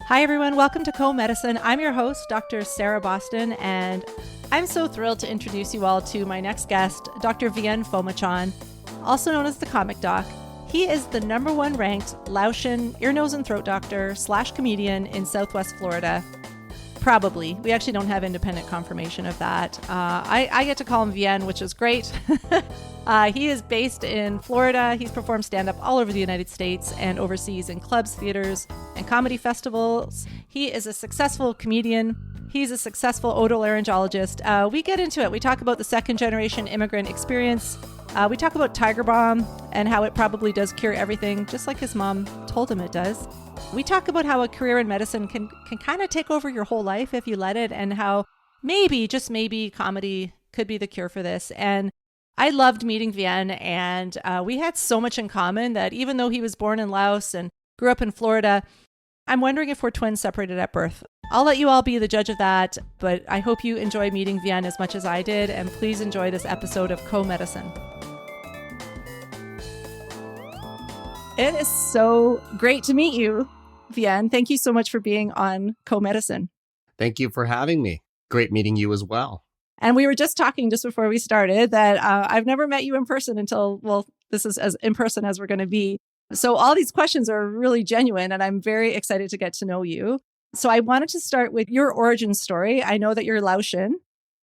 Hi, everyone. Welcome to Co-Medicine. I'm your host, Dr. Sarah Boston, and I'm so thrilled to introduce you all to my next guest, Dr. Vien Phommachanh, also known as the Comic Doc. He is the #1 ranked Laotian ear, nose, and throat doctor / comedian in Southwest Florida. Probably. We actually don't have independent confirmation of that. I get to call him Vien, which is great. He is based in Florida. He's performed stand-up all over the United States and overseas in clubs, theaters, and comedy festivals. He is a successful comedian. He's a successful otolaryngologist. We get into it. We talk about the second-generation immigrant experience. We talk about Tiger Balm and how it probably does cure everything, just like his mom told him it does. We talk about how a career in medicine can kind of take over your whole life if you let it, and how maybe, just maybe, comedy could be the cure for this. And I loved meeting Vien, and we had so much in common that even though he was born in Laos and grew up in Florida, I'm wondering if we're twins separated at birth. I'll let you all be the judge of that, but I hope you enjoy meeting Vien as much as I did, and please enjoy this episode of Co-Medicine. It is so great to meet you, Vien. Thank you so much for being on Co-Medicine. Thank you for having me. Great meeting you as well. And we were just talking just before we started that I've never met you in person until, well, this is as in person as we're going to be. So all these questions are really genuine, and I'm very excited to get to know you. So I wanted to start with your origin story. I know that you're Laotian,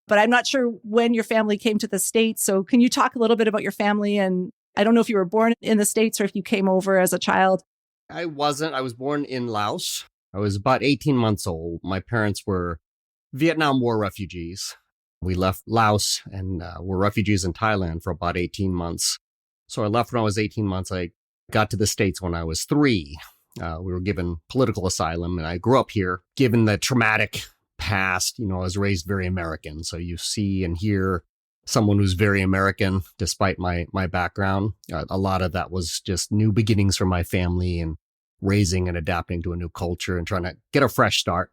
but I'm not sure when your family came to the States. So can you talk a little bit about your family? And I don't know if you were born in the States or if you came over as a child. I wasn't. I was born in Laos. I was about 18 months old. My parents were Vietnam War refugees. We left Laos and were refugees in Thailand for about 18 months. So I left when I was 18 months. I got to the States when I was 3. We were given political asylum, and I grew up here. Given the traumatic past, I was raised very American. So you see and hear someone who's very American, despite my background. A lot of that was just new beginnings for my family and raising and adapting to a new culture and trying to get a fresh start.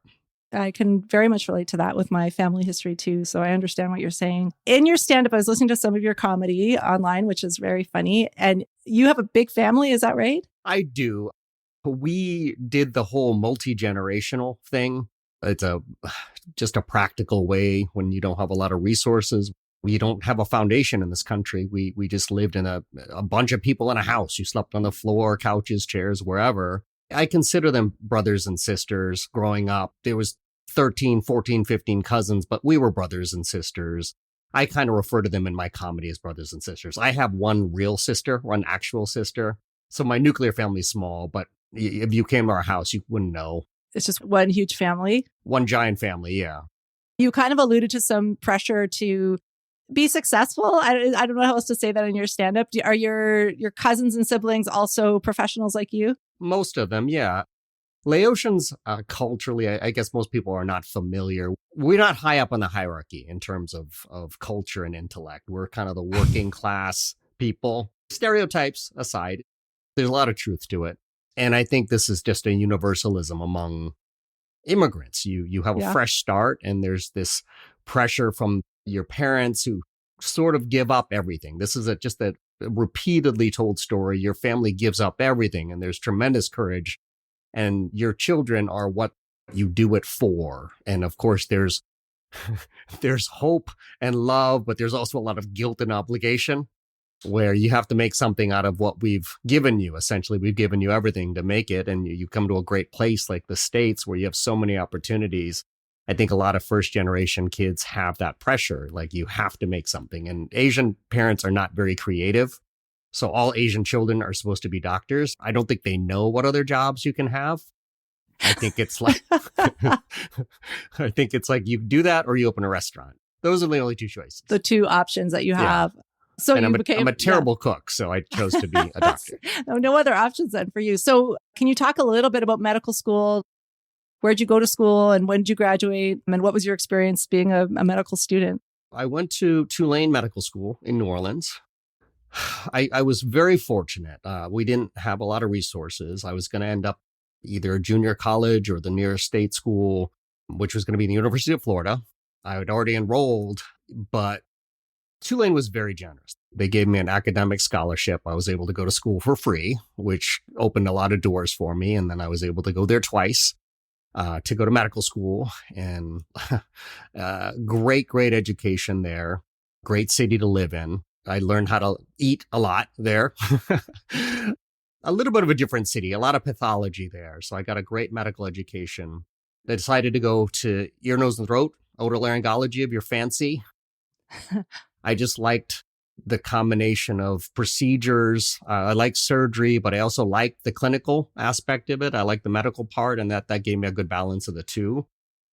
I can very much relate to that with my family history too. So I understand what you're saying. In your stand-up, I was listening to some of your comedy online, which is very funny. And you have a big family, is that right? I do. We did the whole multi-generational thing. It's just a practical way when you don't have a lot of resources. We don't have a foundation in this country. We just lived in a bunch of people in a house. You slept on the floor, couches, chairs, wherever. I consider them brothers and sisters growing up. There was 13, 14, 15 cousins, but we were brothers and sisters. I kind of refer to them in my comedy as brothers and sisters. I have one real sister, one actual sister. So my nuclear family is small, but if you came to our house, you wouldn't know. It's just one huge family. One giant family, yeah. You kind of alluded to some pressure to be successful. I don't know how else to say that in your stand-up. Are your cousins and siblings also professionals like you? Most of them, yeah. Laotians, culturally, I guess most people are not familiar. We're not high up on the hierarchy in terms of culture and intellect. We're kind of the working class people. Stereotypes aside, there's a lot of truth to it. And I think this is just a universalism among immigrants. You have a fresh start, and there's this pressure from your parents who sort of give up everything. This is just a repeatedly told story. Your family gives up everything, and there's tremendous courage, and your children are what you do it for. And of course, there's hope and love, but there's also a lot of guilt and obligation where you have to make something out of what we've given you. Essentially, we've given you everything to make it, and you come to a great place like the States where you have so many opportunities. I think a lot of first generation kids have that pressure, like you have to make something. And Asian parents are not very creative. So all Asian children are supposed to be doctors. I don't think they know what other jobs you can have. I think it's like you do that or you open a restaurant. Those are the only two choices. The two options that you have. Yeah. So and I'm a terrible cook, so I chose to be a doctor. No other options then for you. So can you talk a little bit about medical school? Where'd you go to school and when did you graduate? And what was your experience being a medical student? I went to Tulane Medical School in New Orleans. I was very fortunate. We didn't have a lot of resources. I was going to end up either a junior college or the nearest state school, which was going to be the University of Florida. I had already enrolled, but Tulane was very generous. They gave me an academic scholarship. I was able to go to school for free, which opened a lot of doors for me. And then I was able to go there twice. to go to medical school, and great education there. Great city to live in. I learned how to eat a lot there. A little bit of a different city, a lot of pathology there. So I got a great medical education. I decided to go to ear, nose, and throat, otolaryngology if you're fancy. I just liked the combination of procedures. I like surgery, but I also liked the clinical aspect of it. I like the medical part, and that gave me a good balance of the two.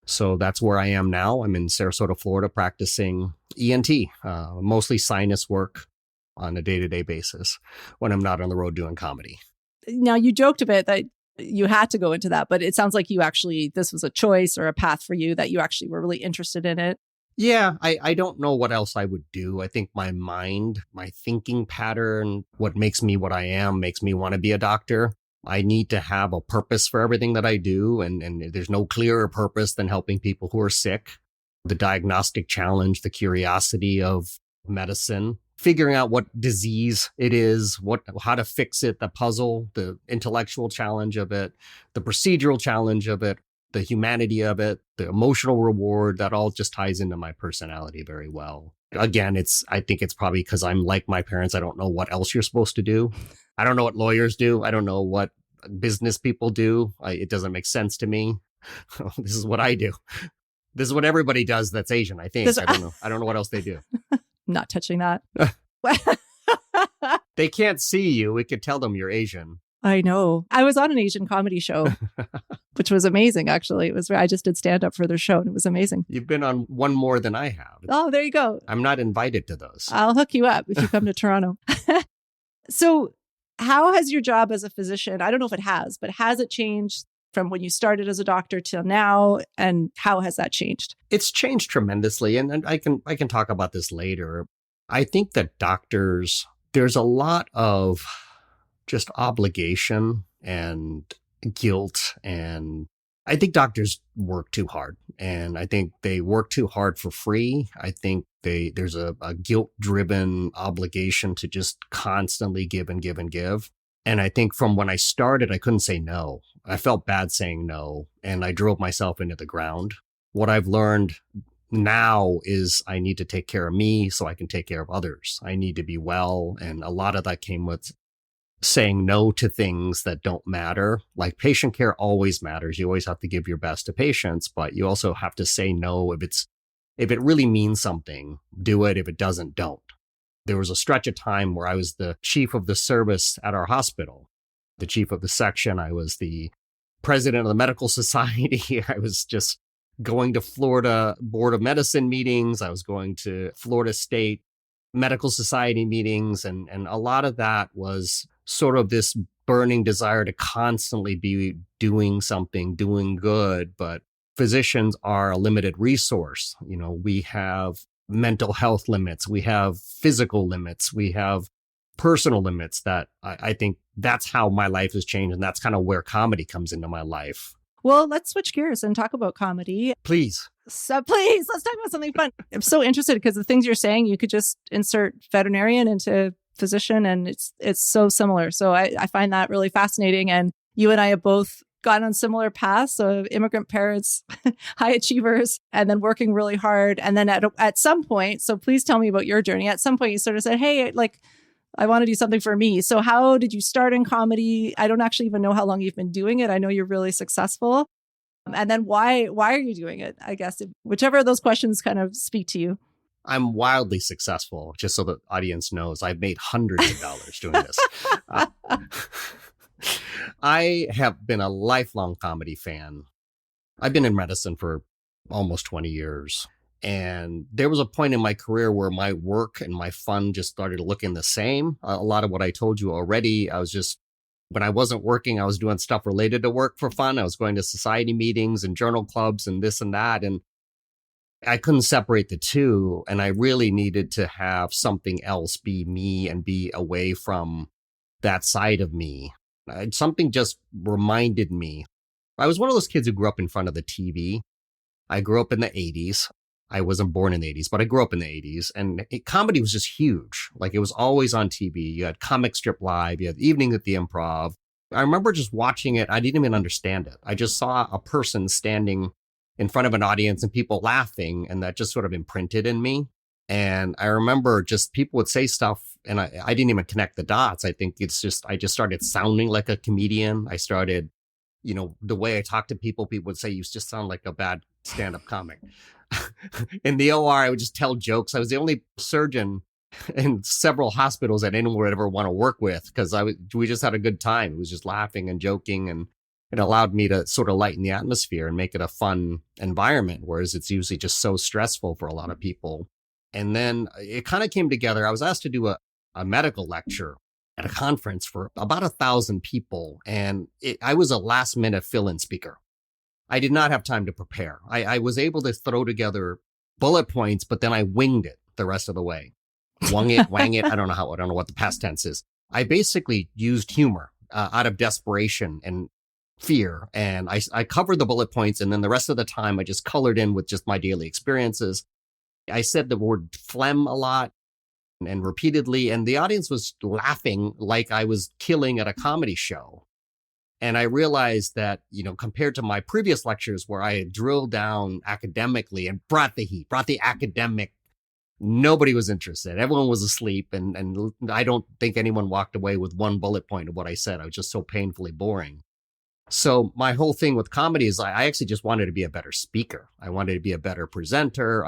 So that's where I am now. I'm in Sarasota, Florida, practicing ENT, mostly sinus work on a day-to-day basis when I'm not on the road doing comedy. Now, you joked a bit that you had to go into that, but it sounds like this was a choice or a path for you, that you actually were really interested in it. Yeah, I don't know what else I would do. I think my mind, my thinking pattern, what makes me what I am, makes me want to be a doctor. I need to have a purpose for everything that I do. And there's no clearer purpose than helping people who are sick. The diagnostic challenge, the curiosity of medicine, figuring out what disease it is, how to fix it, the puzzle, the intellectual challenge of it, the procedural challenge of it, the humanity of it, the emotional reward, that all just ties into my personality very well. Again, I think it's probably because I'm like my parents. I don't know what else you're supposed to do. I don't know what lawyers do. I don't know what business people do. It doesn't make sense to me. This is what I do. This is what everybody does that's Asian, I think. I don't know. I don't know what else they do. Not touching that. They can't see you. We could tell them you're Asian. I know. I was on an Asian comedy show, which was amazing, actually. I just did stand-up for their show, and it was amazing. You've been on one more than I have. Oh, there you go. I'm not invited to those. I'll hook you up if you come to Toronto. So how has your job as a physician, I don't know if it has, but has it changed from when you started as a doctor till now? And how has that changed? It's changed tremendously. And I can talk about this later. I think that doctors, there's a lot of just obligation and guilt. And I think doctors work too hard. And I think they work too hard for free. I think there's a guilt-driven obligation to just constantly give and give and give. And I think from when I started, I couldn't say no. I felt bad saying no, and I drove myself into the ground. What I've learned now is I need to take care of me so I can take care of others. I need to be well. And a lot of that came with saying no to things that don't matter. Like patient care always matters. You always have to give your best to patients, but you also have to say no if it really means something, do it. If it doesn't, don't. There was a stretch of time where I was the chief of the service at our hospital, the chief of the section. I was the president of the medical society. I was just going to Florida Board of Medicine meetings. I was going to Florida State Medical Society meetings. And a lot of that was sort of this burning desire to constantly be doing something, doing good. But physicians are a limited resource. You know, we have mental health limits, we have physical limits, we have personal limits that I think that's how my life has changed. And that's kind of where comedy comes into my life. Well, let's switch gears and talk about comedy. Please. So please, let's talk about something fun. I'm so interested because the things you're saying, you could just insert veterinarian into physician and it's so similar. So I find that really fascinating. And you and I have both gone on similar paths of immigrant parents, high achievers, and then working really hard. And then at some point, so please tell me about your journey. At some point, you sort of said, hey, I want to do something for me. So how did you start in comedy? I don't actually even know how long you've been doing it. I know you're really successful. And then why are you doing it? I guess whichever of those questions kind of speak to you. I'm wildly successful, just so the audience knows. I've made hundreds of dollars doing this. I have been a lifelong comedy fan. I've been in medicine for almost 20 years. And there was a point in my career where my work and my fun just started looking the same. A lot of what I told you already, when I wasn't working, I was doing stuff related to work for fun. I was going to society meetings and journal clubs and this and that. And I couldn't separate the two. And I really needed to have something else be me and be away from that side of me. Something just reminded me. I was one of those kids who grew up in front of the TV. I grew up in the 80s. I wasn't born in the 80s, but I grew up in the 80s. And comedy was just huge. Like it was always on TV. You had Comic Strip Live. You had Evening at the Improv. I remember just watching it. I didn't even understand it. I just saw a person standing in front of an audience and people laughing, and that just sort of imprinted in me. And I remember just people would say stuff and I didn't even connect the dots. I think I just started sounding like a comedian. I started, the way I talk to people, people would say, you just sound like a bad stand-up comic. In the OR, I would just tell jokes. I was the only surgeon in several hospitals that anyone would ever want to work with because we just had a good time. It was just laughing and joking, and it allowed me to sort of lighten the atmosphere and make it a fun environment, whereas it's usually just so stressful for a lot of people. And then it kind of came together. I was asked to do a medical lecture at a conference for about 1,000 people, and I was a last minute fill-in speaker. I did not have time to prepare. I was able to throw together bullet points, but then I winged it the rest of the way. Wang it. I don't know what the past tense is. I basically used humor out of desperation and fear. And I covered the bullet points. And then the rest of the time, I just colored in with just my daily experiences. I said the word phlegm a lot and repeatedly, and the audience was laughing like I was killing at a comedy show. And I realized that, compared to my previous lectures where I had drilled down academically and brought the heat, brought the academic, nobody was interested. Everyone was asleep. And I don't think anyone walked away with one bullet point of what I said. I was just so painfully boring. So my whole thing with comedy is I actually just wanted to be a better speaker. I wanted to be a better presenter.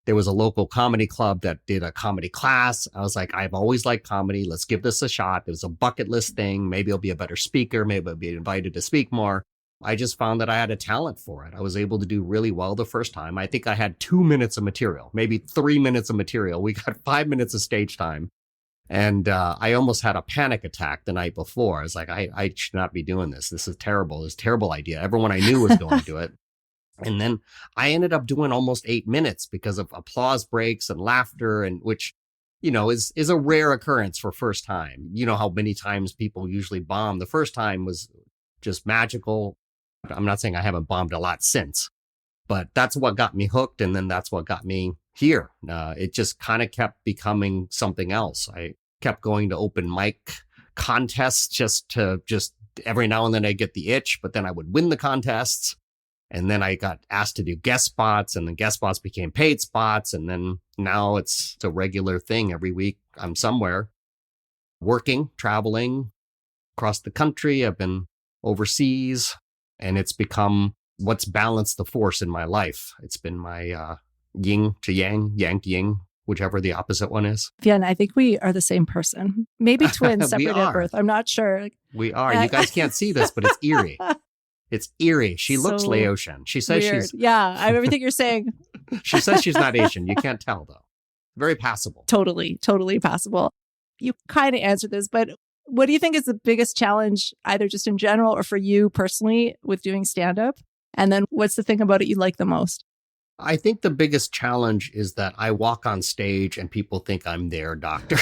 There was a local comedy club that did a comedy class. I was like, I've always liked comedy. Let's give this a shot. It was a bucket list thing. Maybe I'll be a better speaker. Maybe I'll be invited to speak more. I just found that I had a talent for it. I was able to do really well the first time. I think I had 2 minutes of material, maybe 3 minutes of material. We got 5 minutes of stage time. And I almost had a panic attack the night before. I was like, I should not be doing this. This is terrible. It's a terrible idea. Everyone I knew was going to do it. And then I ended up doing almost 8 minutes because of applause breaks and laughter, and which, is a rare occurrence for first time. You know how many times people usually bomb. The first time was just magical. I'm not saying I haven't bombed a lot since, but that's what got me hooked. And then that's what got me here. It just kind of kept becoming something else. I kept going to open mic contests just every now and then I get the itch, but then I would win the contests. And then I got asked to do guest spots, and then guest spots became paid spots. And then now it's a regular thing. Every week I'm somewhere working, traveling across the country. I've been overseas, and it's become what's balanced the force in my life. It's been my yin to yang, yang to yin, whichever the opposite one is. Vien, I think we are the same person. Maybe twins separated at birth. I'm not sure. We are. You guys can't see this, but it's eerie. It's eerie. She looks Laotian. She says weird. she's... Yeah, everything you're saying. She says she's not Asian. You can't tell, though. Very passable. Totally passable. You kind of answered this, but what do you think is the biggest challenge, either just in general or for you personally, with doing stand-up? And then what's the thing about it you like the most? I think the biggest challenge is that I walk on stage and people think I'm their doctor.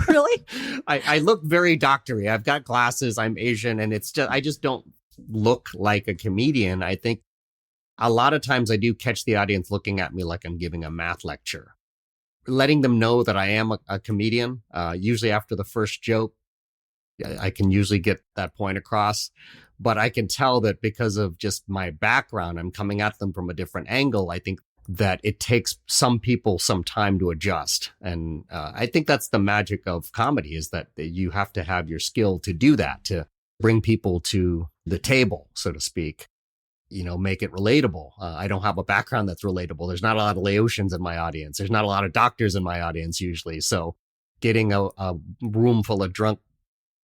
Really? I look very doctory. I've got glasses. I'm Asian, and I just don't look like a comedian. I think a lot of times I do catch the audience looking at me like I'm giving a math lecture, letting them know that I am a comedian. Usually after the first joke, I can usually get that point across, but I can tell that because of just my background, I'm coming at them from a different angle. I think that it takes some people some time to adjust. And I think that's the magic of comedy, is that you have to have your skill to do that, to bring people to the table, so to speak, make it relatable. I don't have a background that's relatable. There's not a lot of Laotians in my audience. There's not a lot of doctors in my audience usually. So getting a room full of drunk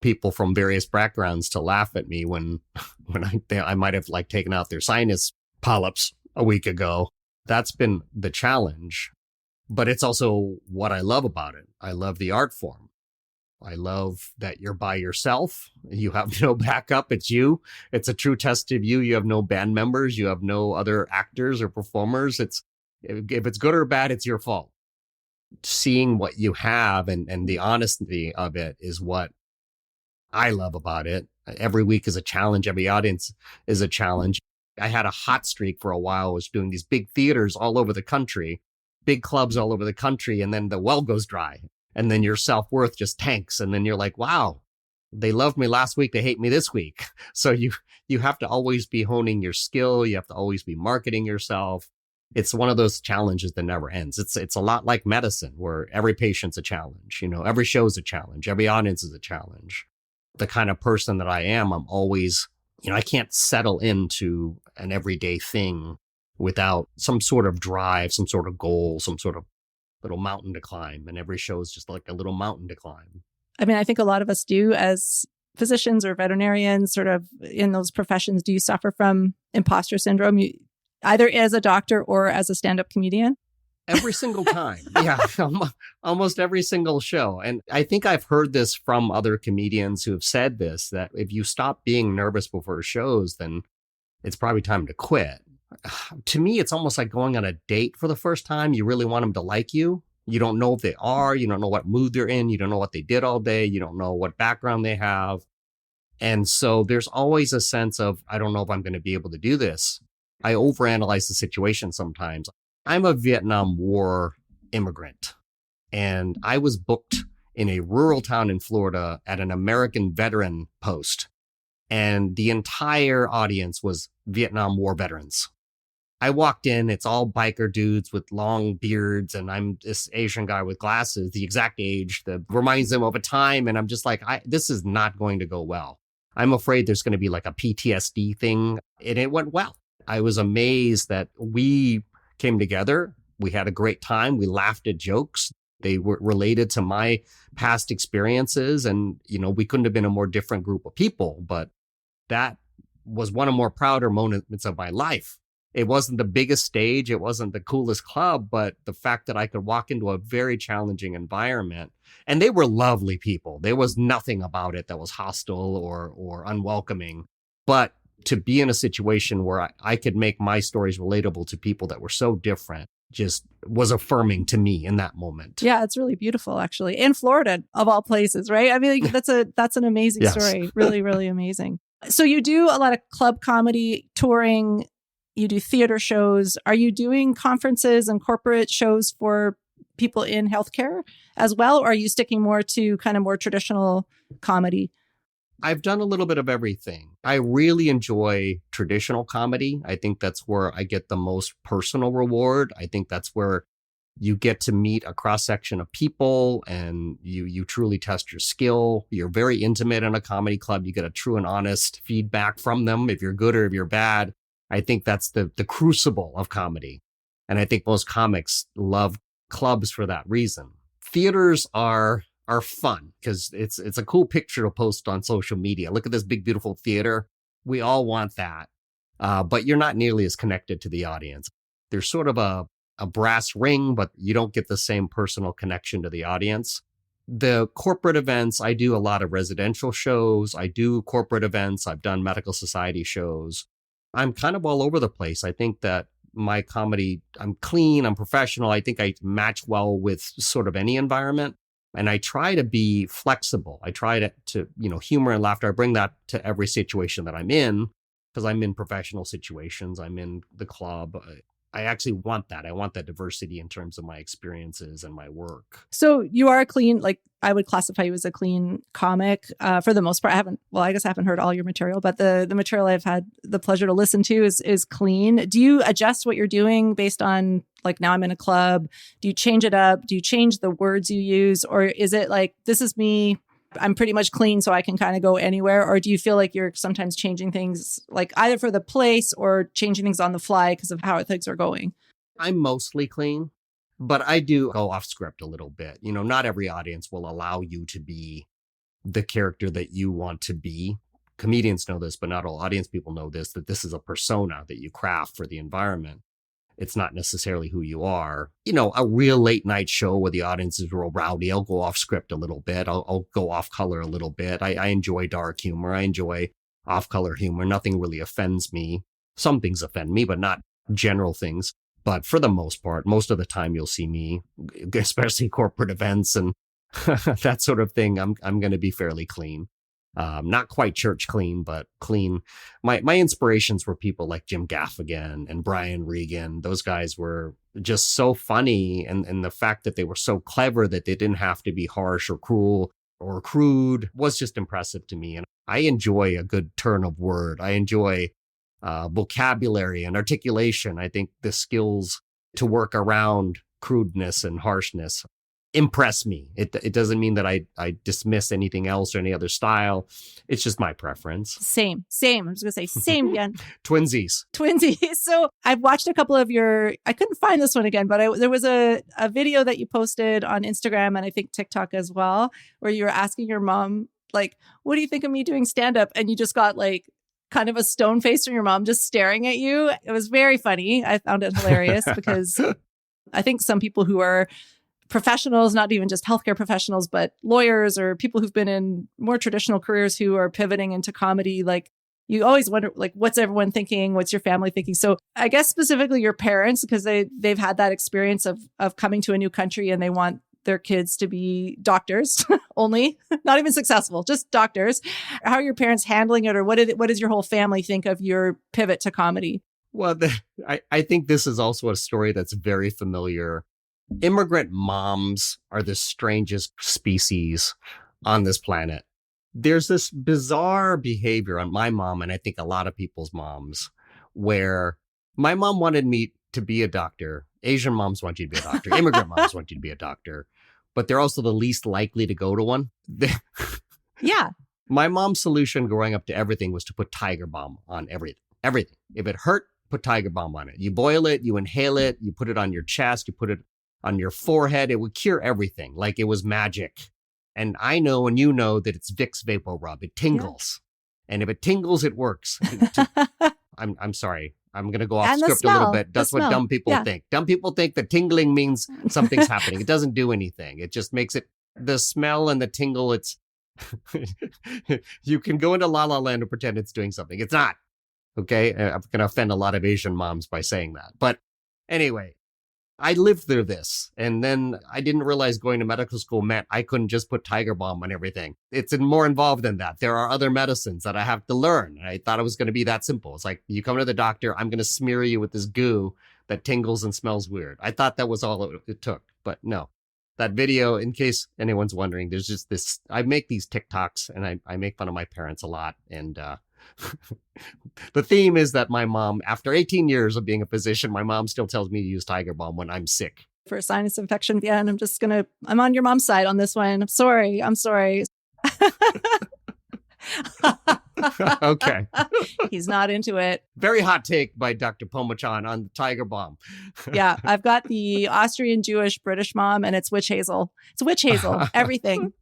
people from various backgrounds to laugh at me when I might have taken out their sinus polyps a week ago, that's been the challenge. But it's also what I love about it. I love the art form. I love that you're by yourself. You have no backup. It's you. It's a true test of you. You have no band members. You have no other actors or performers. If it's good or bad, it's your fault. Seeing what you have and the honesty of it is what I love about it. Every week is a challenge. Every audience is a challenge. I had a hot streak for a while. I was doing these big theaters all over the country, big clubs all over the country, and then the well goes dry. And then your self-worth just tanks. And then you're like, wow, they loved me last week, they hate me this week. So you have to always be honing your skill. You have to always be marketing yourself. It's one of those challenges that never ends. It's a lot like medicine, where every patient's a challenge. Every show is a challenge. Every audience is a challenge. The kind of person that I am, I'm always, I can't settle into an everyday thing without some sort of drive, some sort of goal, some sort of little mountain to climb. And every show is just like a little mountain to climb. I mean, I think a lot of us do as physicians or veterinarians, sort of in those professions. Do you suffer from imposter syndrome, either as a doctor or as a stand-up comedian? Every single time. Yeah, almost every single show. And I think I've heard this from other comedians who have said this, that if you stop being nervous before shows, then it's probably time to quit. To me, it's almost like going on a date for the first time. You really want them to like you. You don't know if they are. You don't know what mood they're in. You don't know what they did all day. You don't know what background they have. And so there's always a sense of, I don't know if I'm going to be able to do this. I overanalyze the situation sometimes. I'm a Vietnam War immigrant, and I was booked in a rural town in Florida at an American veteran post, and the entire audience was Vietnam War veterans. I walked in, it's all biker dudes with long beards, and I'm this Asian guy with glasses, the exact age that reminds them of a time, and I'm just like, this is not going to go well. I'm afraid there's going to be like a PTSD thing, and it went well. I was amazed that we came together. We had a great time. We laughed at jokes. They were related to my past experiences. And, we couldn't have been a more different group of people, but that was one of the more prouder moments of my life. It wasn't the biggest stage. It wasn't the coolest club, but the fact that I could walk into a very challenging environment, and they were lovely people. There was nothing about it that was hostile or unwelcoming, but to be in a situation where I could make my stories relatable to people that were so different just was affirming to me in that moment. Yeah, it's really beautiful, actually. In Florida, of all places, right? I mean, that's an amazing Yes. story. Really, really amazing. So you do a lot of club comedy, touring, you do theater shows. Are you doing conferences and corporate shows for people in healthcare as well? Or are you sticking more to kind of more traditional comedy? I've done a little bit of everything. I really enjoy traditional comedy. I think that's where I get the most personal reward. I think that's where you get to meet a cross-section of people and you truly test your skill. You're very intimate in a comedy club. You get a true and honest feedback from them if you're good or if you're bad. I think that's the crucible of comedy. And I think most comics love clubs for that reason. Theaters are fun because it's a cool picture to post on social media. Look at this big, beautiful theater. We all want that. But you're not nearly as connected to the audience. There's sort of a brass ring, but you don't get the same personal connection to the audience. The corporate events, I do a lot of residential shows. I do corporate events. I've done medical society shows. I'm kind of all over the place. I think that my comedy, I'm clean, I'm professional. I think I match well with sort of any environment. And I try to be flexible. I try to humor and laughter. I bring that to every situation that I'm in because I'm in professional situations. I'm in the club. I actually want that. I want that diversity in terms of my experiences and my work. So you are a clean, like I would classify you as a clean comic for the most part. I guess I haven't heard all your material, but the material I've had the pleasure to listen to is clean. Do you adjust what you're doing based on, like, now I'm in a club? Do you change it up? Do you change the words you use? Or is it like, this is me, I'm pretty much clean so I can kind of go anywhere? Or do you feel like you're sometimes changing things, like either for the place or changing things on the fly because of how things are going? I'm mostly clean, but I do go off script a little bit. Not every audience will allow you to be the character that you want to be. Comedians know this, but not all audience people know this, that this is a persona that you craft for the environment. It's not necessarily who you are. A real late night show where the audience is real rowdy, I'll go off script a little bit. I'll go off color a little bit. I enjoy dark humor. I enjoy off color humor. Nothing really offends me. Some things offend me, but not general things. But for the most part, most of the time you'll see me, especially corporate events and that sort of thing. I'm going to be fairly clean. Not quite church clean, but clean. My inspirations were people like Jim Gaffigan and Brian Regan. Those guys were just so funny. And the fact that they were so clever that they didn't have to be harsh or cruel. or crude was just impressive to me. And I enjoy a good turn of word. I enjoy vocabulary and articulation. I think the skills to work around crudeness and harshness impress me. It doesn't mean that I dismiss anything else or any other style. It's just my preference. Same. I was going to say same again. Twinsies. So I've watched a couple of I couldn't find this one again, but there was a video that you posted on Instagram and I think TikTok as well, where you were asking your mom, like, what do you think of me doing stand-up? And you just got like kind of a stone face from your mom just staring at you. It was very funny. I found it hilarious because I think some people who are professionals, not even just healthcare professionals, but lawyers or people who've been in more traditional careers who are pivoting into comedy, like you always wonder, like, what's everyone thinking? What's your family thinking? So I guess specifically your parents, because they've had that experience of coming to a new country and they want their kids to be doctors only, not even successful, just doctors. How are your parents handling it? Or what does your whole family think of your pivot to comedy? Well, I think this is also a story that's very familiar. Immigrant moms are the strangest species on this planet. There's this bizarre behavior on my mom, and I think a lot of people's moms, where my mom wanted me to be a doctor. Asian moms want you to be a doctor. Immigrant moms want you to be a doctor, but they're also the least likely to go to one. Yeah. My mom's solution growing up to everything was to put Tiger Balm on everything. Everything. If it hurt, put Tiger Balm on it. You boil it, you inhale it, you put it on your chest, you put it on your forehead. It would cure everything like it was magic. And I know, and you know, that it's Vicks Vapor Rub. It tingles. Yeah. And if it tingles, it works. I'm sorry. I'm going to go off script a little bit. That's what dumb people think. Dumb people think that tingling means something's happening. It doesn't do anything. It just makes it, the smell and the tingle, it's, you can go into La La Land and pretend it's doing something. It's not. Okay? I'm going to offend a lot of Asian moms by saying that. But anyway, I lived through this, and then I didn't realize going to medical school meant I couldn't just put Tiger Balm on everything. It's more involved than that. There are other medicines that I have to learn. I thought it was going to be that simple. It's like, you come to the doctor, I'm going to smear you with this goo that tingles and smells weird. I thought that was all it took, but no. That video, in case anyone's wondering, there's just this, I make these TikToks, and I make fun of my parents a lot, and the theme is that my mom, after 18 years of being a physician, my mom still tells me to use Tiger Balm when I'm sick. For a sinus infection, Vien, I'm on your mom's side on this one. I'm sorry. Okay. He's not into it. Very hot take by Dr. Phommachanh on Tiger Balm. Yeah, I've got the Austrian Jewish British mom, and it's witch hazel. It's witch hazel, everything.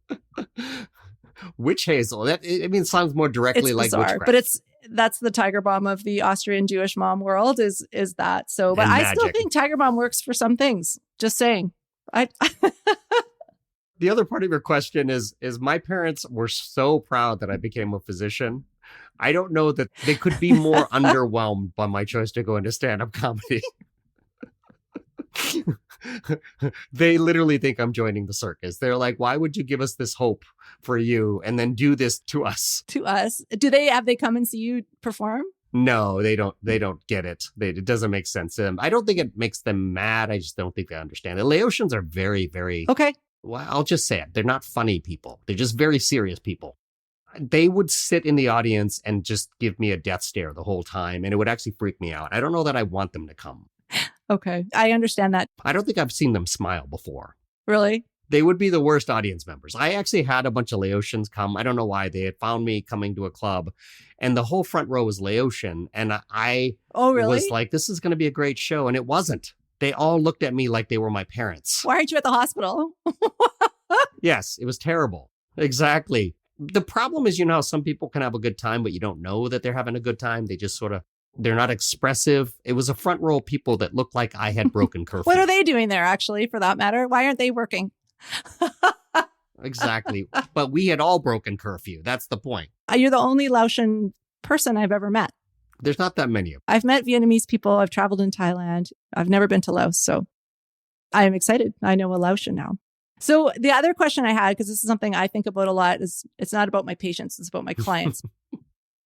Witch hazel. That, I mean, it sounds more directly like witchcraft. But that's the Tiger Balm of the Austrian Jewish mom world is that. So, but I still think Tiger Balm works for some things. Just saying. The other part of your question is my parents were so proud that I became a physician. I don't know that they could be more underwhelmed by my choice to go into stand-up comedy. They literally think I'm joining the circus. They're like, why would you give us this hope for you and then do this to us? To us. Have they come and see you perform? No, they don't get it. It doesn't make sense to them. I don't think it makes them mad. I just don't think they understand it. Laotians are very, very... Okay. Well, I'll just say it. They're not funny people. They're just very serious people. They would sit in the audience and just give me a death stare the whole time, and it would actually freak me out. I don't know that I want them to come. Okay. I understand that. I don't think I've seen them smile before. Really? They would be the worst audience members. I actually had a bunch of Laotians come. I don't know why. They had found me coming to a club, and the whole front row was Laotian. And I was like, this is going to be a great show. And it wasn't. They all looked at me like they were my parents. Why aren't you at the hospital? Yes, it was terrible. Exactly. The problem is, how some people can have a good time, but you don't know that they're having a good time. They just they're not expressive. It was a front row of people that looked like I had broken curfew. What are they doing there, actually, for that matter? Why aren't they working? Exactly. But we had all broken curfew. That's the point. You're the only Laotian person I've ever met. There's not that many of them. I've met Vietnamese people. I've traveled in Thailand. I've never been to Laos. So I'm excited. I know a Laotian now. So the other question I had, because this is something I think about a lot, is it's not about my patients. It's about my clients.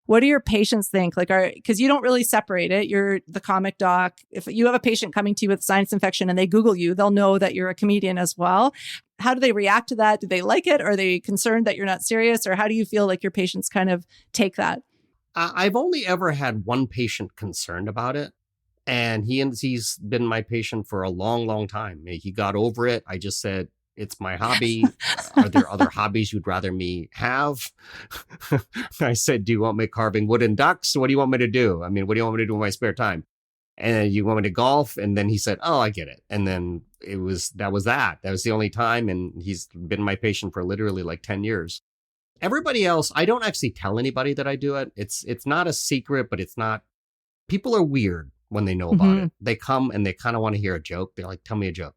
What do your patients think? Like, because you don't really separate it. You're the comic doc. If you have a patient coming to you with a sinus infection and they Google you, they'll know that you're a comedian as well. How do they react to that? Do they like it? Are they concerned that you're not serious? Or how do you feel like your patients kind of take that? I've only ever had one patient concerned about it. And he's been my patient for a long, long time. He got over it. I just said, it's my hobby. Are there other hobbies you'd rather me have? I said, do you want me carving wooden ducks? What do you want me to do? I mean, what do you want me to do in my spare time? And you want me to golf? And then he said, oh, I get it. And then that was that. That was the only time. And he's been my patient for literally like 10 years. Everybody else, I don't actually tell anybody that I do it. It's not a secret, but it's not. People are weird when they know about it. They come and they kind of want to hear a joke. They're like, tell me a joke.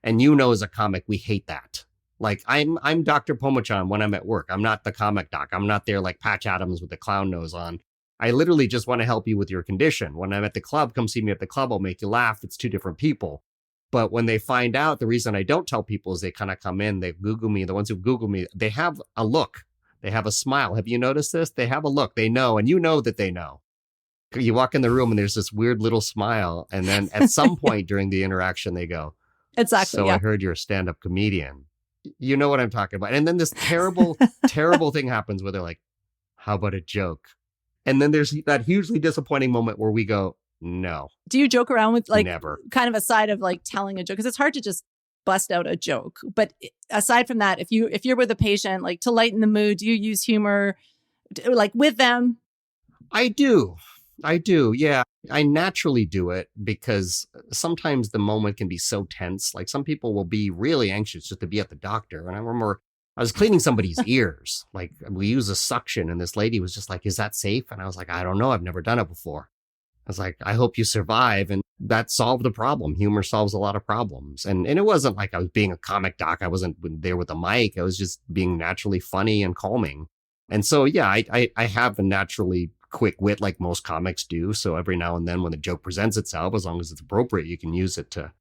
And as a comic, we hate that. Like I'm Dr. Phommachanh when I'm at work. I'm not the comic doc. I'm not there like Patch Adams with the clown nose on. I literally just want to help you with your condition. When I'm at the club, come see me at the club. I'll make you laugh. It's two different people. But when they find out, the reason I don't tell people is they kind of come in, they Google me. The ones who Google me, they have a look. They have a smile. Have you noticed this? They have a look. They know, and you know that they know. You walk in the room and there's this weird little smile. And then at some point during the interaction, they go, exactly. So I heard you're a stand-up comedian. You know what I'm talking about. And then this terrible, terrible thing happens where they're like, how about a joke? And then there's that hugely disappointing moment where we go, no. Do you joke around with like never. Kind of a side of like telling a joke? Because it's hard to just bust out a joke. But aside from that, if you're with a patient, like to lighten the mood, do you use humor like with them? I do. Yeah. I naturally do it because sometimes the moment can be so tense. Like some people will be really anxious just to be at the doctor. And I remember I was cleaning somebody's ears. Like we use a suction and this lady was just like, is that safe? And I was like, I don't know. I've never done it before. I was like, I hope you survive. And that solved the problem. Humor solves a lot of problems. And it wasn't like I was being a comic doc. I wasn't there with a mic. I was just being naturally funny and calming. And so, yeah, I have a naturally quick wit like most comics do. So every now and then when the joke presents itself, as long as it's appropriate, you can use it to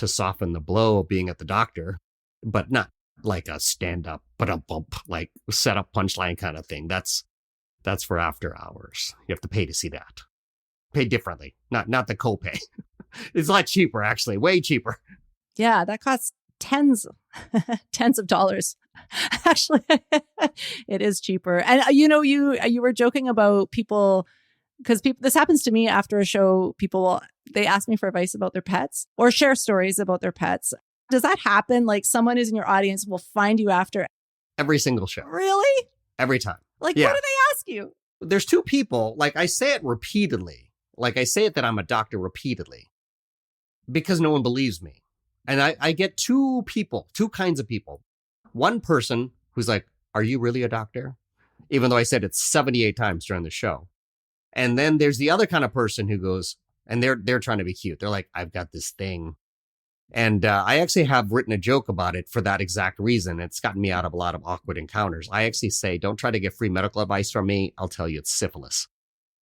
soften the blow of being at the doctor, but not like a stand-up, but a bump, like set up punchline kind of thing. That's for after hours. You have to pay to see that. Pay differently, not the copay. It's a lot cheaper, actually, way cheaper. Yeah, that costs tens of dollars. Actually, it is cheaper. And you were joking about people, because this happens to me after a show. They ask me for advice about their pets or share stories about their pets. Does that happen? Like someone who's in your audience will find you after every single show. Really? Every time. Like, yeah. What do they ask you? There's two people. Like I say it repeatedly. Like I say it that I'm a doctor repeatedly because no one believes me. And I get two kinds of people. One person who's like, are you really a doctor? Even though I said it 78 times during the show. And then there's the other kind of person who goes, and they're trying to be cute. They're like, I've got this thing. And I actually have written a joke about it for that exact reason. It's gotten me out of a lot of awkward encounters. I actually say, don't try to get free medical advice from me. I'll tell you it's syphilis.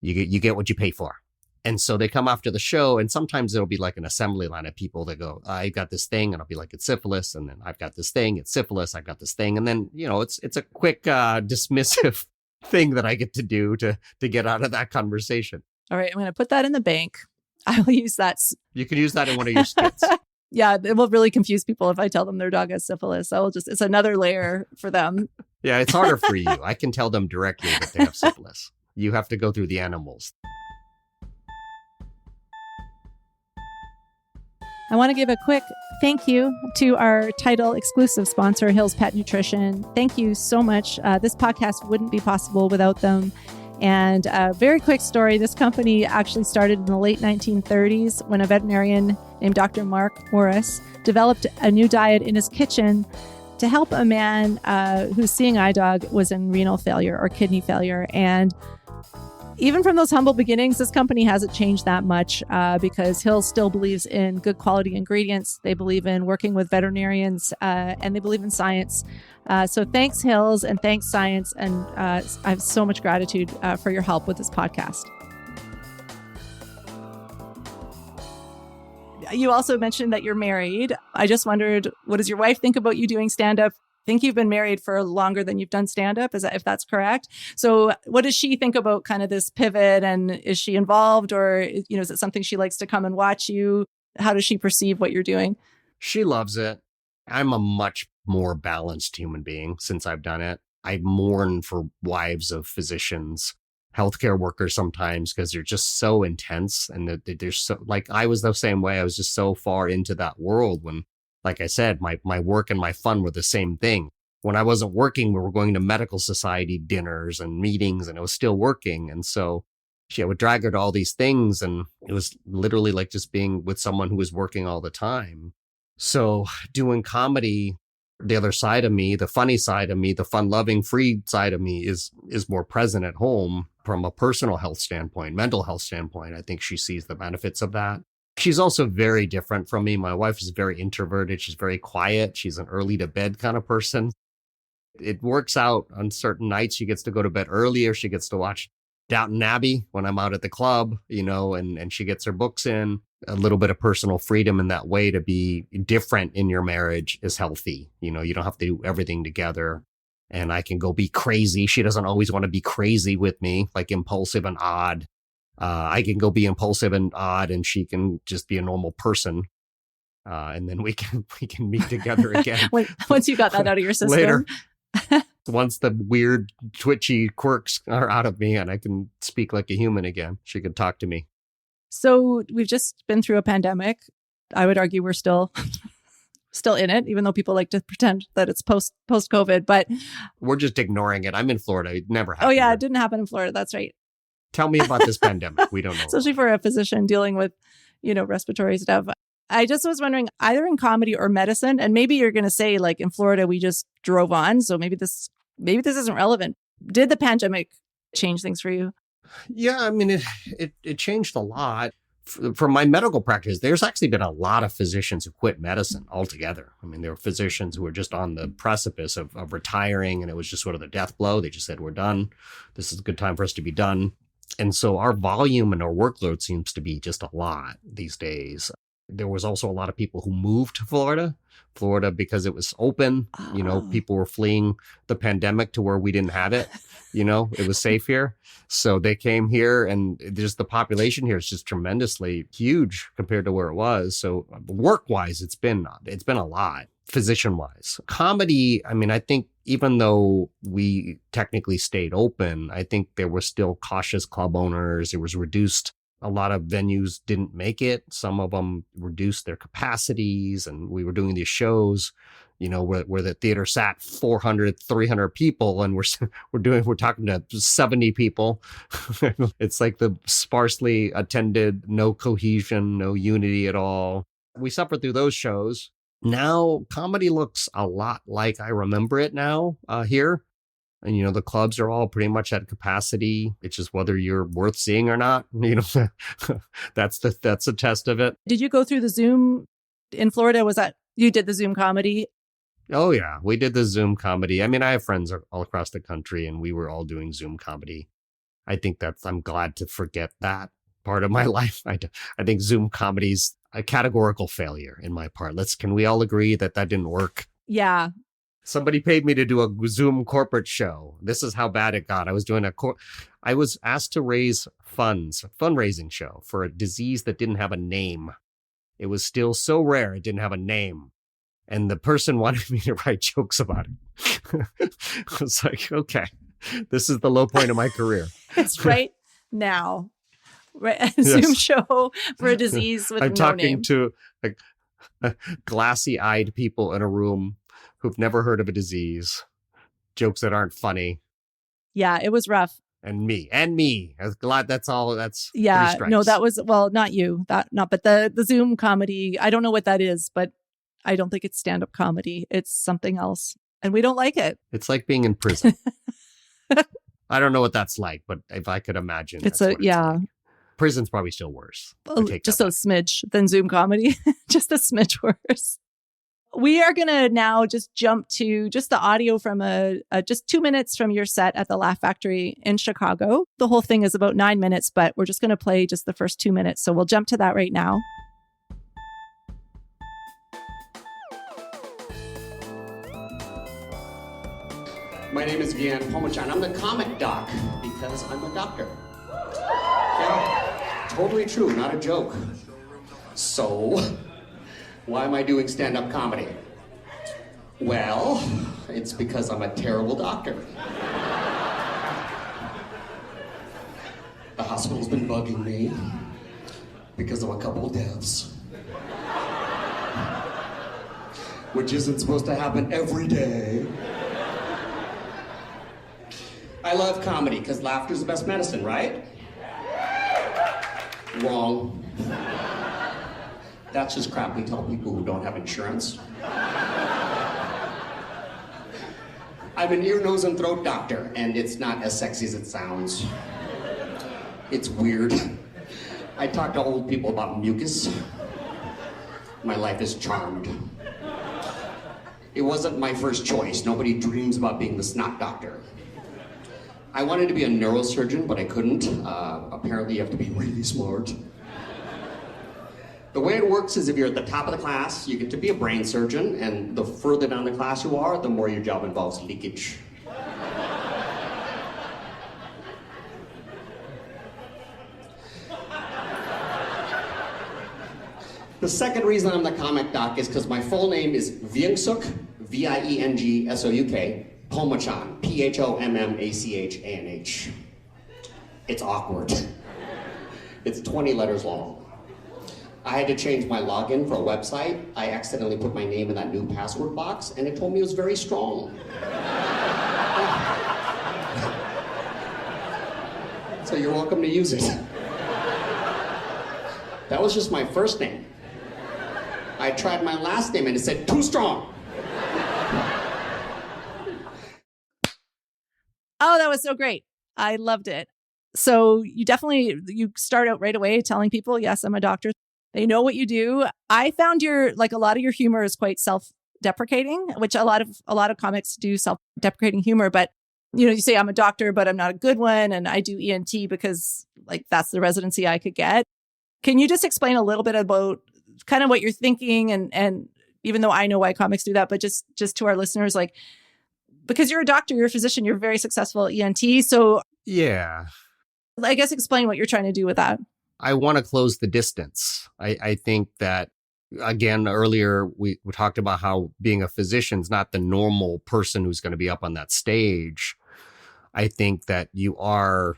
You get what you pay for. And so they come after the show, and sometimes it'll be like an assembly line of people that go, I got this thing, and I'll be like, it's syphilis. And then I've got this thing, it's syphilis. I've got this thing. And then, it's a quick dismissive thing that I get to do to get out of that conversation. All right, I'm going to put that in the bank. I will use that. You can use that in one of your skits. Yeah, it will really confuse people if I tell them their dog has syphilis. It's another layer for them. Yeah, it's harder for you. I can tell them directly that they have syphilis. You have to go through the animals. I want to give a quick thank you to our title exclusive sponsor, Hill's Pet Nutrition. Thank you so much. This podcast wouldn't be possible without them. And a very quick story. This company actually started in the late 1930s when a veterinarian named Dr. Mark Morris developed a new diet in his kitchen to help a man whose seeing eye dog was in renal failure or kidney failure. And even from those humble beginnings, this company hasn't changed that much because Hill still believes in good quality ingredients. They believe in working with veterinarians and they believe in science. So thanks, Hills, and thanks, science. And I have so much gratitude for your help with this podcast. You also mentioned that you're married. I just wondered, what does your wife think about you doing stand-up? think you've been married for longer than you've done stand-up, if that's correct. So what does she think about kind of this pivot, and is she involved, or, is it something she likes to come and watch you? How does she perceive what you're doing? She loves it. I'm a much more balanced human being since I've done it. I mourn for wives of physicians, healthcare workers sometimes, because they're just so intense, and they're so, like, I was the same way. I was just so far into that world when, like I said, my work and my fun were the same thing. When I wasn't working, we were going to medical society dinners and meetings, and I was still working. And so I would drag her to all these things, and it was literally like just being with someone who was working all the time. So doing comedy, the other side of me, the funny side of me, the fun-loving, free side of me is more present at home from a personal health standpoint, mental health standpoint. I think she sees the benefits of that. She's also very different from me. My wife is very introverted. She's very quiet. She's an early to bed kind of person. It works out on certain nights. She gets to go to bed earlier. She gets to watch Downton Abbey when I'm out at the club, and she gets her books in. A little bit of personal freedom in that way to be different in your marriage is healthy. You don't have to do everything together. And I can go be crazy. She doesn't always want to be crazy with me, like impulsive and odd. I can go be impulsive and odd, and she can just be a normal person. And then we can meet together again. Once you got that out of your system. Later. Once the weird, twitchy quirks are out of me and I can speak like a human again, she can talk to me. So we've just been through a pandemic. I would argue we're still in it, even though people like to pretend that it's post-COVID, but we're just ignoring it. I'm in Florida. It never happened. Oh yeah, here. it didn't happen in Florida. That's right. Tell me about this pandemic. We don't know. Especially for a physician dealing with, respiratory stuff. I just was wondering, either in comedy or medicine, and maybe you're going to say, like, in Florida, we just drove on. So maybe this isn't relevant. Did the pandemic change things for you? Yeah, I mean, it changed a lot. For my medical practice, there's actually been a lot of physicians who quit medicine altogether. I mean, there were physicians who were just on the precipice of retiring, and it was just sort of the death blow. They just said, we're done. This is a good time for us to be done. And so our volume and our workload seems to be just a lot these days. There was also a lot of people who moved to Florida because it was open. Oh. People were fleeing the pandemic to where we didn't have it. It was safe here. So they came here, and just the population here is just tremendously huge compared to where it was. So work-wise, it's been a lot. Physician-wise. Comedy, I mean, I think even though we technically stayed open, I think there were still cautious club owners. It was reduced. A lot of venues didn't make it. Some of them reduced their capacities, and we were doing these shows, where the theater sat 400, 300 people, and we're talking to 70 people. It's like the sparsely attended, no cohesion, no unity at all. We suffered through those shows. Now comedy looks a lot like I remember it now here. And, the clubs are all pretty much at capacity. It's just whether you're worth seeing or not. That's a test of it. Did you go through the Zoom in Florida? Was that you did the Zoom comedy? Oh, yeah. We did the Zoom comedy. I mean, I have friends all across the country, and we were all doing Zoom comedy. I think I'm glad to forget that part of my life. I think Zoom comedy's a categorical failure in my part. Can we all agree that didn't work? Yeah. Somebody paid me to do a Zoom corporate show. This is how bad it got. I was doing I was asked to raise funds, a fundraising show for a disease that didn't have a name. It was still so rare, it didn't have a name. And the person wanted me to write jokes about it. I was like, okay, this is the low point of my career. It's right now. Right, a Zoom show for a disease with no name. I'm talking to glassy-eyed people in a room who've never heard of a disease, jokes that aren't funny. Yeah, it was rough. And me. I was glad that's 3 strikes. No, that was, well, not you, but the Zoom comedy. I don't know what that is, but I don't think it's stand-up comedy. It's something else. And we don't like it. It's like being in prison. I don't know what that's like, but if I could imagine, it's like. Prison's probably still worse. Just a smidge than Zoom comedy. Just a smidge worse. We are going to now just jump to just the audio from just 2 minutes from your set at the Laugh Factory in Chicago. The whole thing is about 9 minutes, but we're just going to play just the first 2 minutes. So we'll jump to that right now. My name is Vien Phommachanh. I'm the comic doc because I'm a doctor. Yeah, totally true, not a joke. So, why am I doing stand-up comedy? Well, it's because I'm a terrible doctor. The hospital's been bugging me because of a couple deaths. Which isn't supposed to happen every day. I love comedy because laughter's the best medicine, right? Wrong. That's just crap we tell people who don't have insurance. I'm an ear, nose, and throat doctor, and it's not as sexy as it sounds. It's weird. I talk to old people about mucus. My life is charmed. It wasn't my first choice. Nobody dreams about being the snot doctor. I wanted to be a neurosurgeon, but I couldn't. Apparently, you have to be really smart. The way it works is if you're at the top of the class, you get to be a brain surgeon, and the further down the class you are, the more your job involves leakage. The second reason I'm the comic doc is because my full name is Viengsuk, Viengsuk, Phommachanh, Phommachanh. It's awkward. It's 20 letters long. I had to change my login for a website. I accidentally put my name in that new password box, and it told me it was very strong. So you're welcome to use it. That was just my first name. I tried my last name, and it said, too strong. Oh, that was so great. I loved it. So you start out right away telling people, yes, I'm a doctor. They know what you do. I found a lot of your humor is quite self-deprecating, which a lot of comics do self-deprecating humor. But, you say I'm a doctor, but I'm not a good one. And I do ENT because that's the residency I could get. Can you just explain a little bit about kind of what you're thinking? And even though I know why comics do that, but just to our listeners, because you're a doctor, you're a physician, you're very successful at ENT. So Yeah. I guess explain what you're trying to do with that. I want to close the distance. I think that, again, earlier we talked about how being a physician is not the normal person who's going to be up on that stage. I think that you are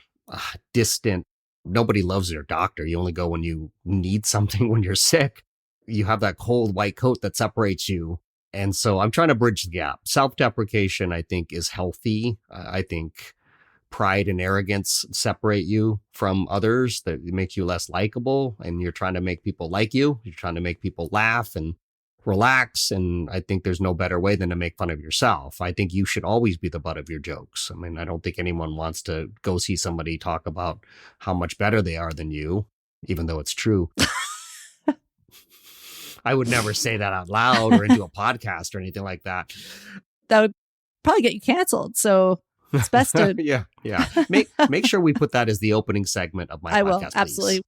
distant. Nobody loves their doctor. You only go when you need something, when you're sick. You have that cold white coat that separates you. And so I'm trying to bridge the gap. Self-deprecation, I think, is healthy. I think pride and arrogance separate you from others, that make you less likable, and you're trying to make people like you. You're trying to make people laugh and relax. And I think there's no better way than to make fun of yourself. I think you should always be the butt of your jokes. I mean, I don't think anyone wants to go see somebody talk about how much better they are than you, even though it's true. I would never say that out loud or into a podcast or anything like that. That would probably get you canceled. So it's best to yeah. Make sure we put that as the opening segment of my podcast. I will, absolutely.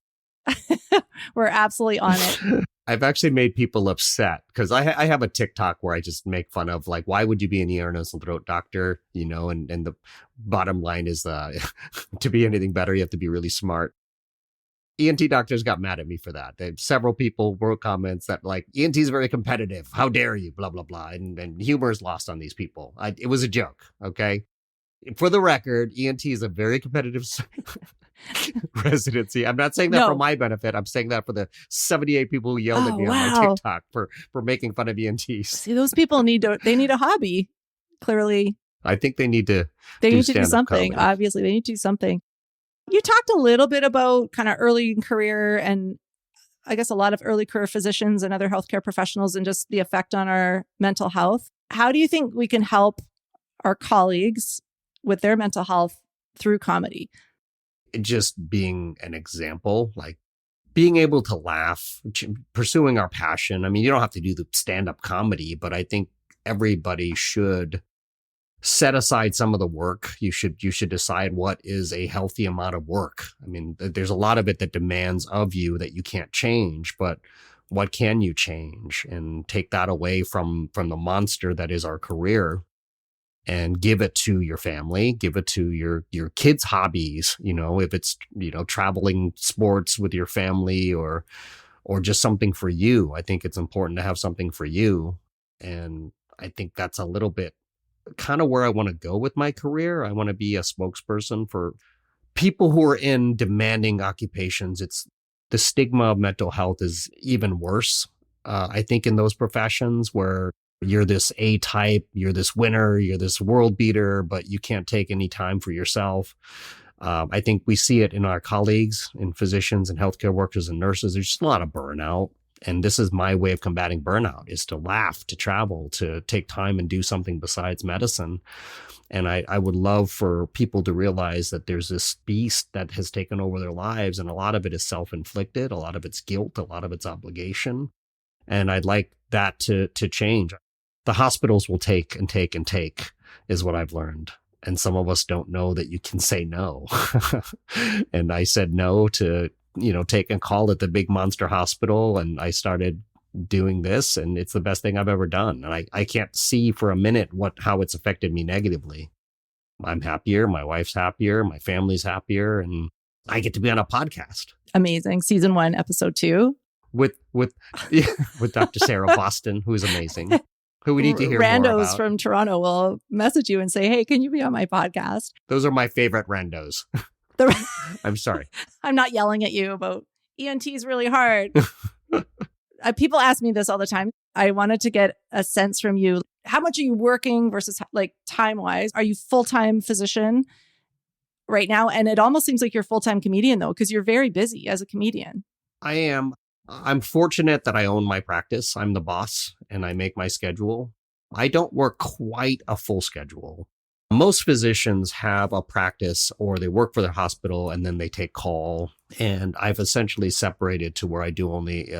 We're absolutely on it. I've actually made people upset because I have a TikTok where I just make fun of why would you be an ear, nose, and throat doctor? And the bottom line is to be anything better, you have to be really smart. ENT doctors got mad at me for that. Several people wrote comments that ENT is very competitive. How dare you? Blah, blah, blah. And humor is lost on these people. It was a joke. Okay. For the record, ENT is a very competitive residency. I'm not saying that for my benefit. I'm saying that for the 78 people who yelled at me on my TikTok for making fun of ENTs. See, those people need a hobby. Clearly. I think they need to do something. Comedy. Obviously, they need to do something. You talked a little bit about kind of early career and I guess a lot of early career physicians and other healthcare professionals and just the effect on our mental health. How do you think we can help our colleagues with their mental health through comedy? Just being an example, being able to laugh, pursuing our passion. I mean, you don't have to do the stand-up comedy, but I think everybody should set aside some of the work. You should decide what is a healthy amount of work. I mean, there's a lot of it that demands of you that you can't change, but what can you change? And take that away from the monster that is our career and give it to your family, give it to your kids' hobbies, if it's, traveling sports with your family or just something for you. I think it's important to have something for you. And I think that's a little bit kind of where I want to go with my career. I want to be a spokesperson for people who are in demanding occupations. It's the stigma of mental health is even worse. I think in those professions where you're this A-type, you're this winner, you're this world beater, but you can't take any time for yourself. I think we see it in our colleagues, in physicians and healthcare workers and nurses. There's just a lot of burnout. And this is my way of combating burnout, is to laugh, to travel, to take time and do something besides medicine. And I would love for people to realize that there's this beast that has taken over their lives. And a lot of it is self-inflicted. A lot of it's guilt. A lot of it's obligation. And I'd like that to change. The hospitals will take and take and take, is what I've learned. And some of us don't know that you can say no. And I said no to, take a call at the big monster hospital. And I started doing this, and it's the best thing I've ever done. And I can't see for a minute how it's affected me negatively. I'm happier. My wife's happier. My family's happier. And I get to be on a podcast. Amazing. Season 1, episode 2. With Dr. Sarah Boston, who's amazing. Who we need to hear randos more about. From Toronto will message you and say, hey, can you be on my podcast? Those are my favorite randos. I'm sorry. I'm not yelling at you about ENT is really hard. People ask me this all the time. I wanted to get a sense from you. How much are you working versus like time-wise? Are you full-time physician right now? And it almost seems like you're a full-time comedian though, because you're very busy as a comedian. I am. I'm fortunate that I own my practice. I'm the boss and I make my schedule. I don't work quite a full schedule. Most physicians have a practice or they work for their hospital and then they take call. And I've essentially separated to where I do only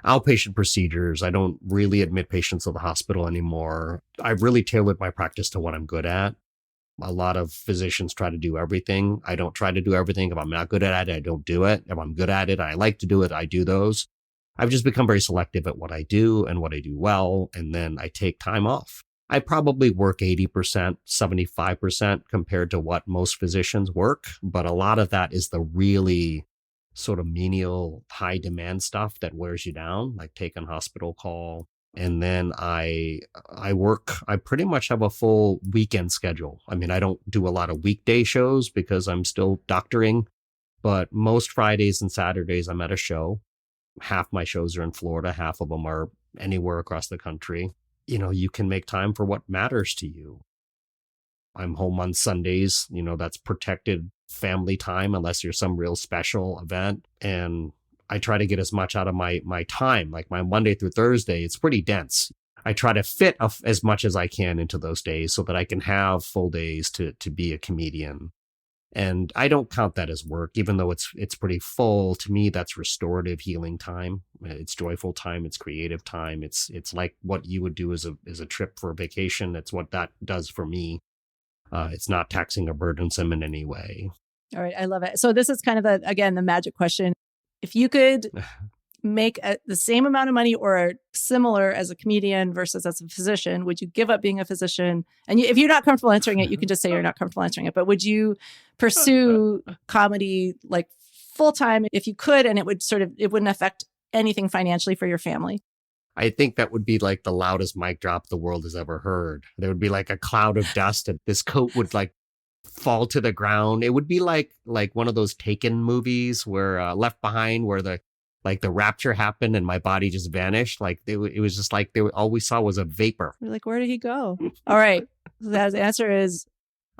outpatient procedures. I don't really admit patients to the hospital anymore. I've really tailored my practice to what I'm good at. A lot of physicians try to do everything. I don't try to do everything. If I'm not good at it, I don't do it. If I'm good at it, I like to do it, I do those. I've just become very selective at what I do and what I do well. And then I take time off. I probably work 80%, 75% compared to what most physicians work. But a lot of that is the really sort of menial, high demand stuff that wears you down, like taking hospital call. And then I pretty much have a full weekend schedule. I mean, I don't do a lot of weekday shows because I'm still doctoring, but most Fridays and Saturdays I'm at a show. Half my shows are in Florida. Half of them are anywhere across the country. You can make time for what matters to you. I'm home on Sundays. That's protected family time unless there's some real special event. And I try to get as much out of my time, like my Monday through Thursday. It's pretty dense. I try to fit as much as I can into those days so that I can have full days to be a comedian. And I don't count that as work, even though it's pretty full. To me, that's restorative healing time. It's joyful time. It's creative time. It's like what you would do as a trip for a vacation. It's what that does for me. It's not taxing or burdensome in any way. All right. I love it. So this is kind of the magic question. If you could make the same amount of money or similar as a comedian versus as a physician, would you give up being a physician? And if you're not comfortable answering it, you can just say you're not comfortable answering it. But would you pursue comedy like full time if you could, and it wouldn't affect anything financially for your family? I think that would be like the loudest mic drop the world has ever heard. There would be like a cloud of dust and this coat would like fall to the ground. It would be like one of those Taken movies where Left Behind, where the rapture happened and my body just vanished. Like it was just like all we saw was a vapor. You're like, where did he go? All right. So the answer is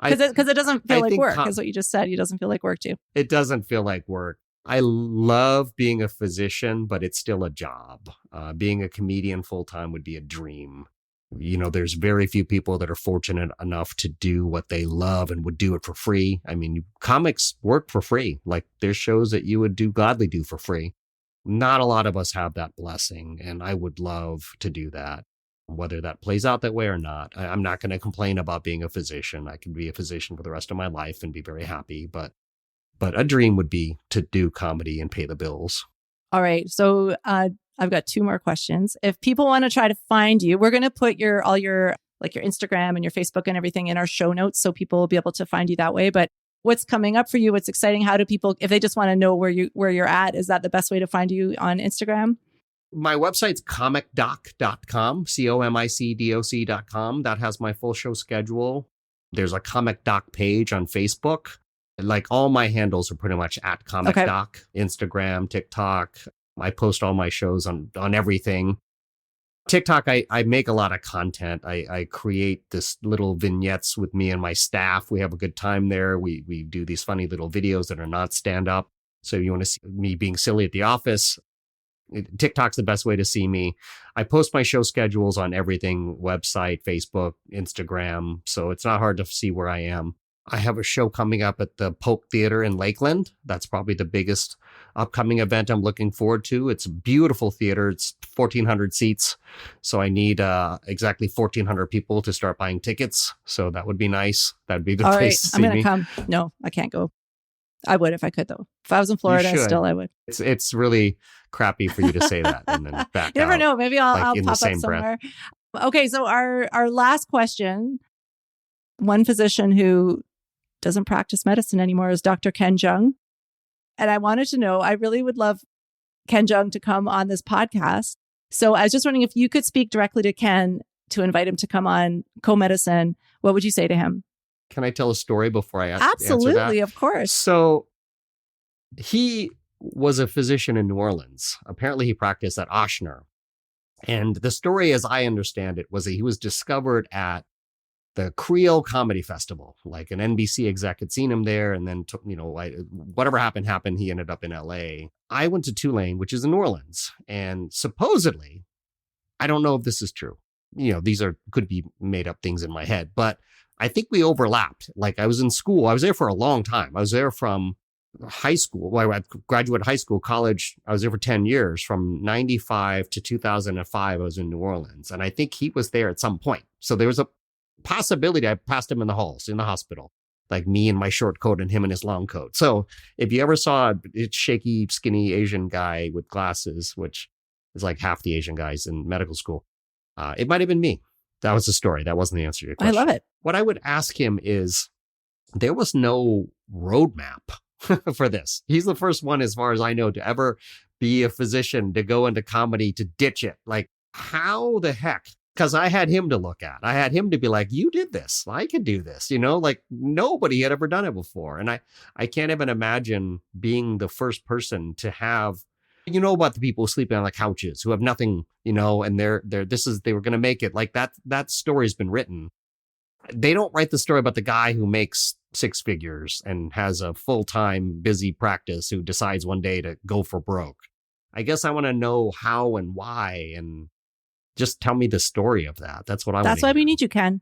because it doesn't feel like work. Is what you just said. It doesn't feel like work to you. It doesn't feel like work. I love being a physician, but it's still a job. Being a comedian full time would be a dream. There's very few people that are fortunate enough to do what they love and would do it for free. I mean, comics work for free. Like there's shows that you would gladly do for free. Not a lot of us have that blessing, and I would love to do that. Whether that plays out that way or not, I'm not going to complain about being a physician. I can be a physician for the rest of my life and be very happy. But a dream would be to do comedy and pay the bills. All right. So I've got 2 more questions. If people want to try to find you, we're going to put all your like your Instagram and your Facebook and everything in our show notes, so people will be able to find you that way. But what's coming up for you? What's exciting? How do people, if they just want to know where you're at, is that the best way to find you on Instagram? My website's comicdoc.com, comicdoc.com. That has my full show schedule. There's a Comic Doc page on Facebook. Like all my handles are pretty much at Comic Doc, Instagram, TikTok. I post all my shows on everything. TikTok, I make a lot of content. I create this little vignettes with me and my staff. We have a good time there. We do these funny little videos that are not stand-up. So you want to see me being silly at the office, TikTok's the best way to see me. I post my show schedules on everything, website, Facebook, Instagram. So it's not hard to see where I am. I have a show coming up at the Polk Theater in Lakeland. That's probably the biggest upcoming event I'm looking forward to. It's a beautiful theater. It's 1,400 seats. So I need exactly 1,400 people to start buying tickets. So that would be nice. That'd be a good All place to see I'm going me. to come. No, I can't go. I would if I could, though. If I was in Florida, still I would. It's really crappy for you to say that and then back You never out, know. Maybe I'll like, in pop the up same somewhere. Okay, so our last question. One physician who doesn't practice medicine anymore is Dr. Ken Jeong. And I wanted to know, I really would love Ken Jeong to come on this podcast. So I was just wondering if you could speak directly to Ken to invite him to come on Co-Medicine. What would you say to him? Can I tell a story before I answer that? Absolutely, of course. So he was a physician in New Orleans. Apparently he practiced at Ochsner. And the story, as I understand it, was that he was discovered at the Creole Comedy Festival. Like an NBC exec had seen him there, and then whatever happened, he ended up in LA. I went to Tulane, which is in New Orleans, and supposedly, I don't know if this is true. These could be made up things in my head, but I think we overlapped. Like I was in school. I was there for a long time. I was there from high school. Well, I graduated high school, college. I was there for 10 years. From 95 to 2005, I was in New Orleans. And I think he was there at some point. So there was a possibility I passed him in the halls, in the hospital, like me in my short coat and him in his long coat. So if you ever saw a shaky, skinny Asian guy with glasses, which is like half the Asian guys in medical school, it might have been me. That was the story. That wasn't the answer to your question. I love it. What I would ask him is, there was no roadmap for this. He's the first one, as far as I know, to ever be a physician, to go into comedy, to ditch it. Like, how the heck? Because I had him to look at. I had him to be like, you did this. I could do this. Like nobody had ever done it before. And I can't even imagine being the first person to have, about the people sleeping on the couches who have nothing, and they were going to make it. Like that story's been written. They don't write the story about the guy who makes six figures and has a full-time busy practice who decides one day to go for broke. I guess I want to know how and why, and just tell me the story of that. That's what I want. That's why we need you, Ken.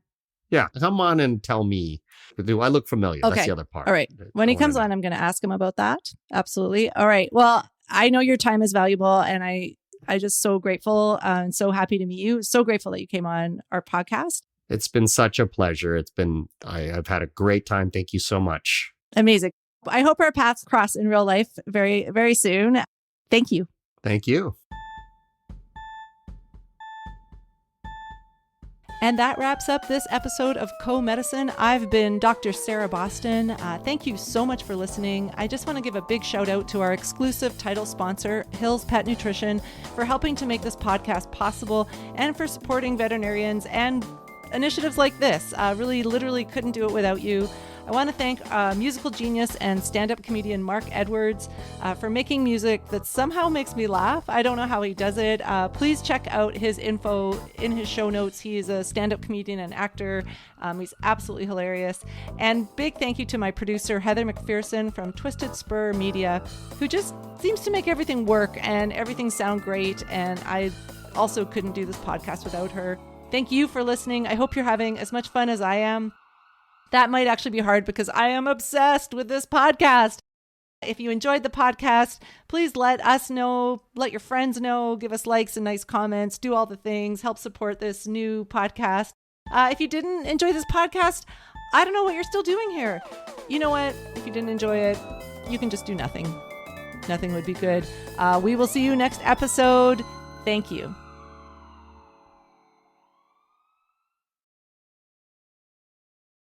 Yeah, come on and tell me. Do I look familiar? Okay. That's the other part. All right. When he comes on, I'm going to ask him about that. Absolutely. All right. Well, I know your time is valuable, and I just so grateful and so happy to meet you. So grateful that you came on our podcast. It's been such a pleasure. I've had a great time. Thank you so much. Amazing. I hope our paths cross in real life very, very soon. Thank you. Thank you. And that wraps up this episode of Co-Medicine. I've been Dr. Sarah Boston. Thank you so much for listening. I just want to give a big shout out to our exclusive title sponsor, Hill's Pet Nutrition, for helping to make this podcast possible and for supporting veterinarians and initiatives like this. Really, literally couldn't do it without you. I want to thank musical genius and stand-up comedian Mark Edwards for making music that somehow makes me laugh. I don't know how he does it. Please check out his info in his show notes. He is a stand-up comedian and actor. He's absolutely hilarious. And big thank you to my producer, Heather McPherson from Twisted Spur Media, who just seems to make everything work and everything sound great. And I also couldn't do this podcast without her. Thank you for listening. I hope you're having as much fun as I am. That might actually be hard because I am obsessed with this podcast. If you enjoyed the podcast, please let us know, let your friends know, give us likes and nice comments, do all the things, help support this new podcast. If you didn't enjoy this podcast, I don't know what you're still doing here. You know what? If you didn't enjoy it, you can just do nothing. Nothing would be good. We will see you next episode. Thank you.